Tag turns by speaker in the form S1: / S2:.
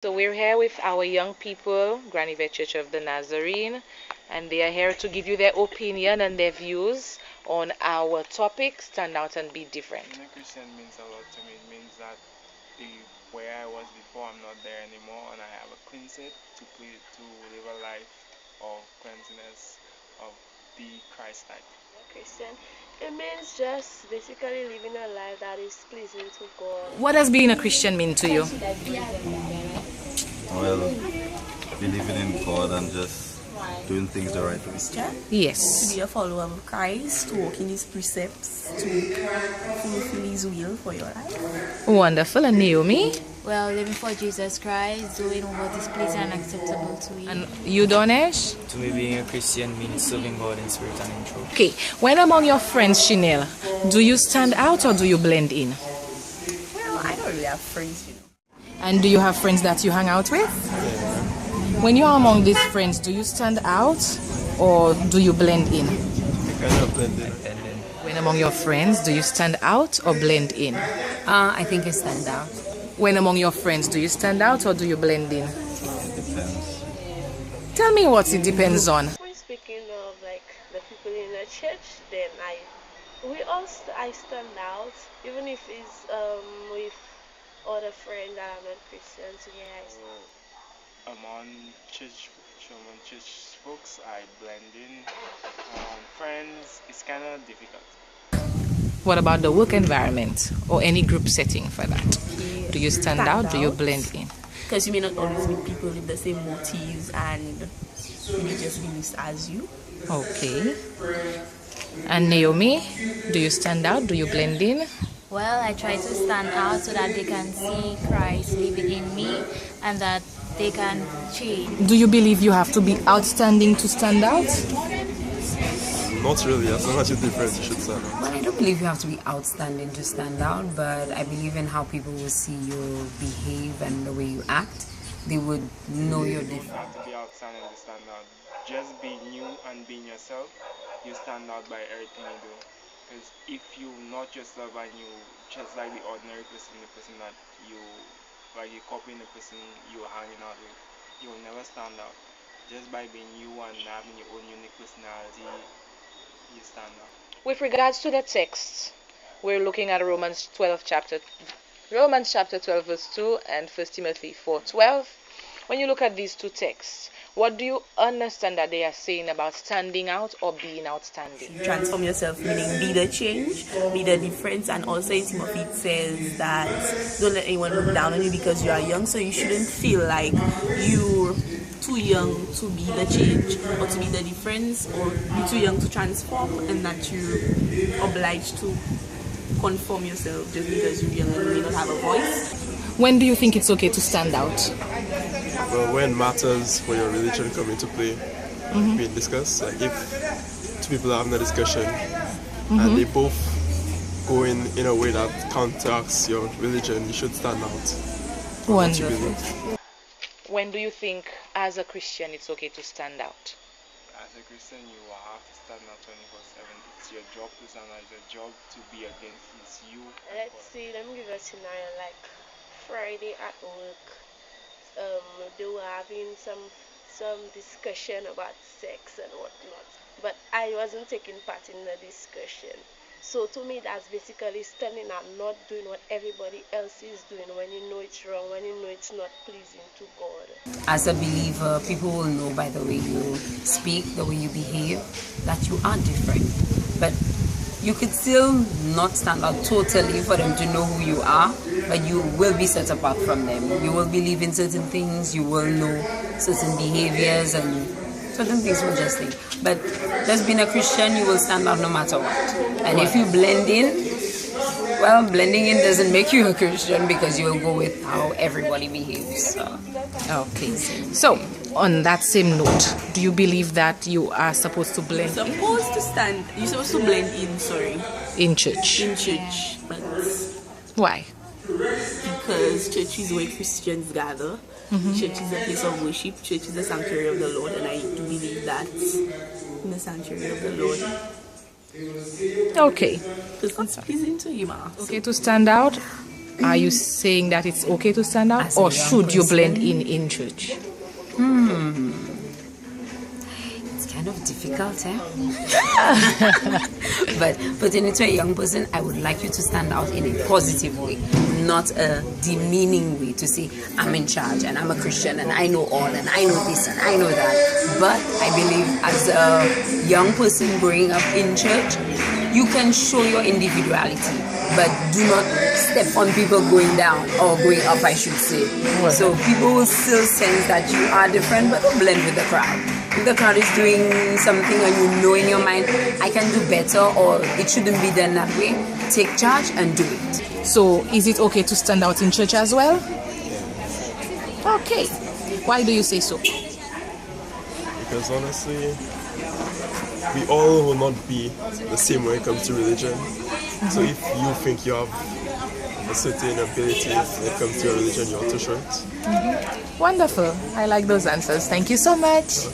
S1: So we're here with our young people, Granivet Church of the Nazarene, and they are here to give you their opinion and their views on our topic, Stand Out and Be Different.
S2: Being a Christian means a lot to me. It means that the where I was before, I'm not there anymore, and I have a clean slate to live a life of cleanliness, of the Christ-like.
S3: Christian. It means just basically living a life that is pleasing to God.
S1: What does being a Christian mean to you?
S4: Well, believing in God and just doing things the right way.
S5: To
S1: Yes.
S5: be a follower of Christ, to walk in His precepts, to fulfill His will for your life.
S1: Wonderful. And Naomi?
S6: Well, living for Jesus Christ, doing what is pleasing and acceptable to Him.
S1: And you, Donesh?
S7: To me, being a Christian means serving God in spirit and in truth.
S1: Okay. When among your friends, Chanel, do you stand out or do you blend in?
S5: Well, I don't really have friends,
S1: And do you have friends that you hang out with? When you are among these friends, do you stand out or do you blend in?
S4: Kind of blended.
S1: When among your friends, do you stand out or blend in?
S8: I think I stand out.
S1: When among your friends, do you stand out or do you blend in?
S4: Depends.
S1: Tell me what it depends on.
S3: When speaking of like the people in the church, then I stand out, even if it's with other friends that are not Christians. So yeah, I stand.
S2: Among church folks, I blend in. Friends, it's kind of difficult.
S1: What about the work environment or any group setting for that? Do you stand out? Do you blend in?
S5: because you may not always meet people with the same motives and religious beliefs as you.
S1: Okay. And Naomi, do you stand out? Do you blend in?
S6: Well, I try to stand out so that they can see Christ living in me and that they can change.
S1: Do you believe you have to be outstanding to stand out?
S4: Not really. As long as you're different, you should stand out.
S8: Well, I don't believe you have to be outstanding to stand out, but I believe in how people will see you behave and the way you act. They would know you're
S2: You don't
S8: different.
S2: have to be outstanding to stand out. Just be you and being yourself. You stand out by everything you do. Because if you not yourself and you just like the ordinary person, the person that you like, you copying the person you're hanging out with, you will never stand out. Just by being you and having your own unique personality, you stand out.
S1: With regards to the text, we're looking at Romans chapter 12 verse 2 and 1 Timothy 4:12. When you look at these two texts, what do you understand that they are saying about standing out or being outstanding?
S5: Transform yourself, meaning be the change, be the difference. And also in Timothy it says that don't let anyone look down on you because you are young, so you shouldn't feel like you're too young to be the change or to be the difference, or be too young to transform, and that you're obliged to conform yourself just because you're young and you may not have a voice.
S1: When do you think it's okay to stand out?
S4: Well, when matters for your religion come into play, being discussed, like if two people are having a discussion and they both go in a way that counteracts your religion, you should stand out. for what you
S1: Wonderful.
S4: believe.
S1: When do you think, as a Christian, it's okay to stand out?
S2: As a Christian, you will have to stand out 24/7. It's your job to stand out. It's your job to be against. It's you.
S3: Let's see, let me give a scenario like Friday at work. They were having some discussion about sex and whatnot, but I wasn't taking part in the discussion. So to me, that's basically standing out, not doing what everybody else is doing when you know it's wrong, when you know it's not pleasing to God.
S8: As a believer, people will know by the way you speak, the way you behave, that you are different. But you could still not stand out totally for them to know who you are, but you will be set apart from them. You will believe in certain things, you will know certain behaviors, and certain things will just stay. But just being a Christian, you will stand out no matter what. And if you blend in, well, blending in doesn't make you a Christian because you will go with how everybody behaves. So.
S1: Okay. So, on that same note, do you believe that you are supposed to blend
S5: You're supposed to blend in,
S1: in church?
S5: in church, but
S1: Why?
S5: because church is where Christians gather. Church is a place of worship. Church is the sanctuary of the Lord, and I do believe that in the sanctuary of the Lord,
S1: Okay.
S5: because it's pleasing to Him.
S1: Okay to stand out? Are you saying that it's okay to stand out,
S8: As a
S1: or
S8: young
S1: should you blend
S8: person?
S1: in church?
S8: It's kind of difficult, eh? But putting it to a young person, I would like you to stand out in a positive way, not a demeaning way, to say, I'm in charge and I'm a Christian and I know all and I know this and I know that. But I believe as a young person growing up in church, you can show your individuality, but do not step on people going down or going up, I should say. So people will still sense that you are different, but don't blend with the crowd. If the crowd is doing something and you know in your mind, I can do better, or it shouldn't be done that way, take charge and do it.
S1: So, is it okay to stand out in church as well? Okay. Why do you say so?
S4: Because honestly, we all will not be the same when it comes to religion. So if you think you have a certain ability when it comes to your religion, you ought to show it.
S1: Wonderful. I like those answers. Thank you so much.